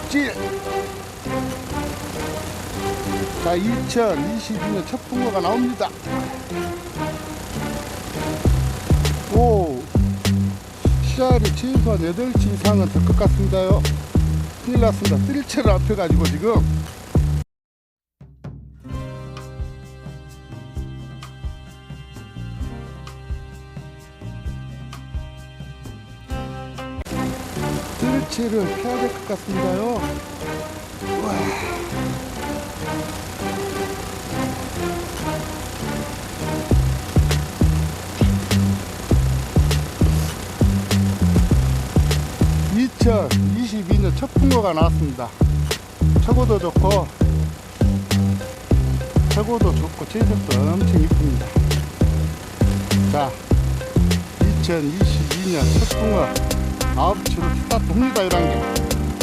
입질. 자, 2022년 첫 붕어가 나옵니다. 오, 씨알이 최소한 8치 이상은 될 것 같습니다요. 큰일 났습니다. 뜰채를 안 펴가지고 지금. 뜰채를 펴야 될 것 같습니다요. 우와. 2022년 첫 붕어가 나왔습니다. 차고도 좋고 채색도 엄청 이쁩니다. 자, 2022년 첫 붕어 9시로 스타트 합니다. 1단계